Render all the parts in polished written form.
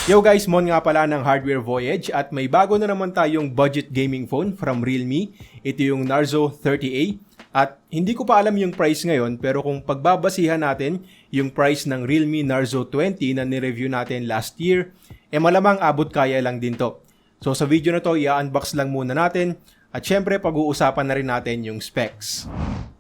Yo guys, Mon nga pala ng Hardware Voyage at may bago na naman tayong budget gaming phone from Realme. Ito yung Narzo 30A at hindi ko pa alam yung price ngayon pero kung pagbabasihan natin yung price ng Realme Narzo 20 na nireview natin last year, malamang abot kaya lang din to. So sa video na to, i-unbox lang muna natin at syempre pag-uusapan na rin natin yung specs.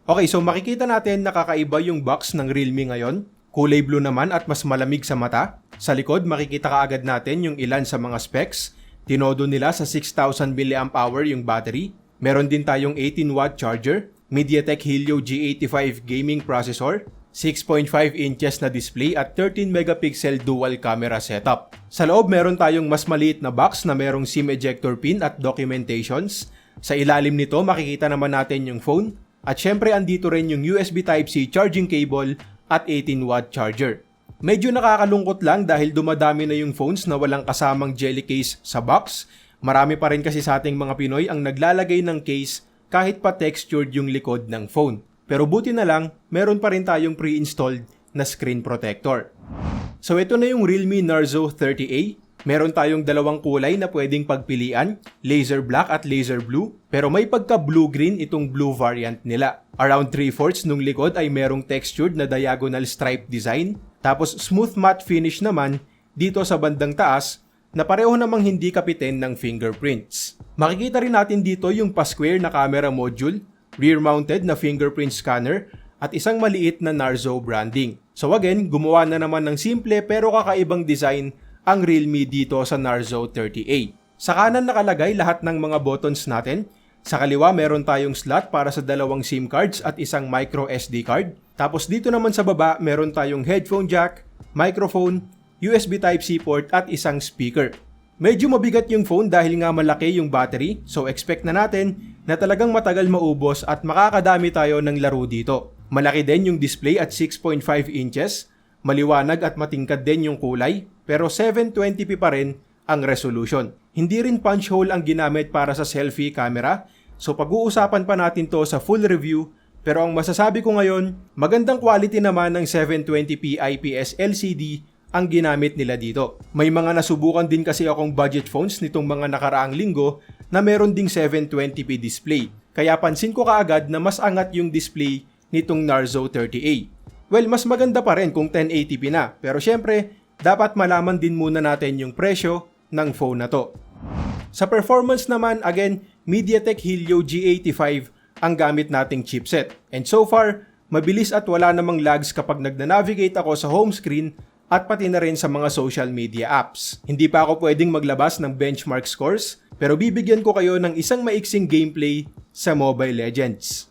Okay, so makikita natin nakakaiba yung box ng Realme ngayon. Kulay blue naman at mas malamig sa mata. Sa likod, makikita kaagad natin yung ilan sa mga specs. Tinodo nila sa 6,000 mAh yung battery. Meron din tayong 18-watt charger, MediaTek Helio G85 gaming processor, 6.5 inches na display at 13 megapixel dual camera setup. Sa loob, meron tayong mas maliit na box na merong SIM ejector pin at documentations. Sa ilalim nito, makikita naman natin yung phone. At syempre, andito rin yung USB Type-C charging cable at 18-watt charger. Medyo nakakalungkot lang dahil dumadami na yung phones na walang kasamang jelly case sa box. Marami pa rin kasi sa ating mga Pinoy ang naglalagay ng case kahit pa textured yung likod ng phone. Pero buti na lang, meron pa rin tayong pre-installed na screen protector. So ito na yung Realme Narzo 30A. Meron tayong dalawang kulay na pwedeng pagpilian, laser black at laser blue, pero may pagka blue-green itong blue variant nila. Around 3/4 nung likod ay merong textured na diagonal stripe design, tapos smooth matte finish naman dito sa bandang taas na pareho namang hindi kapitin ng fingerprints. Makikita rin natin dito yung pa-square na camera module, rear-mounted na fingerprint scanner, at isang maliit na Narzo branding. So again, gumawa na naman ng simple pero kakaibang design ang Realme dito sa Narzo 30A. Sa kanan nakalagay lahat ng mga buttons natin. Sa kaliwa meron tayong slot para sa dalawang SIM cards at isang micro SD card. Tapos dito naman sa baba meron tayong headphone jack, microphone, USB Type-C port at isang speaker. Medyo mabigat yung phone dahil nga malaki yung battery, so expect na natin na talagang matagal maubos at makakadami tayo ng laro dito. Malaki din yung display at 6.5 inches, maliwanag at matingkad din yung kulay, pero 720p pa rin ang resolution. Hindi rin punch hole ang ginamit para sa selfie camera, so pag-uusapan pa natin to sa full review, pero ang masasabi ko ngayon, magandang quality naman ng 720p IPS LCD ang ginamit nila dito. May mga nasubukan din kasi akong budget phones nitong mga nakaraang linggo na meron ding 720p display, kaya pansin ko kaagad na mas angat yung display nitong Narzo 30A. Well, mas maganda pa rin kung 1080p na, pero syempre, dapat malaman din muna natin yung presyo ng phone na to. Sa performance naman, again, MediaTek Helio G85 ang gamit nating chipset. And so far, mabilis at wala namang lags kapag nagna-navigate ako sa home screen at pati na rin sa mga social media apps. Hindi pa ako pwedeng maglabas ng benchmark scores, pero bibigyan ko kayo ng isang maiksing gameplay sa Mobile Legends.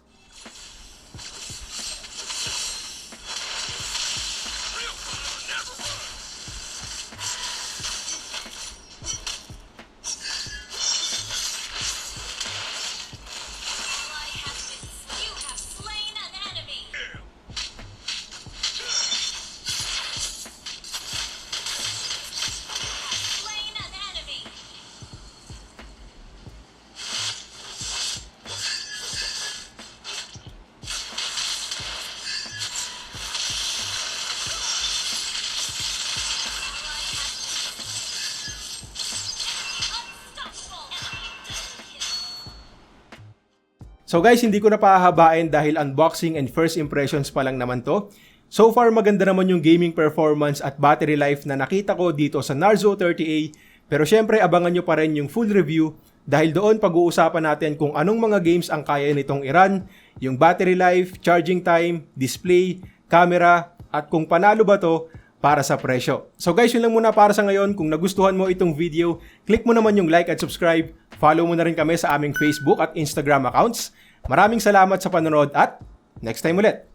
So guys, hindi ko na pahahabain dahil unboxing and first impressions pa lang naman to. So far, maganda naman yung gaming performance at battery life na nakita ko dito sa Narzo 30A. Pero syempre, abangan nyo pa rin yung full review dahil doon pag-uusapan natin kung anong mga games ang kaya nitong i-run, yung battery life, charging time, display, camera, at kung panalo ba to para sa presyo. So guys, yun lang muna para sa ngayon. Kung nagustuhan mo itong video, click mo naman yung like at subscribe. Follow mo na rin kami sa aming Facebook at Instagram accounts. Maraming salamat sa panonood at next time ulit.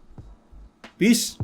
Peace!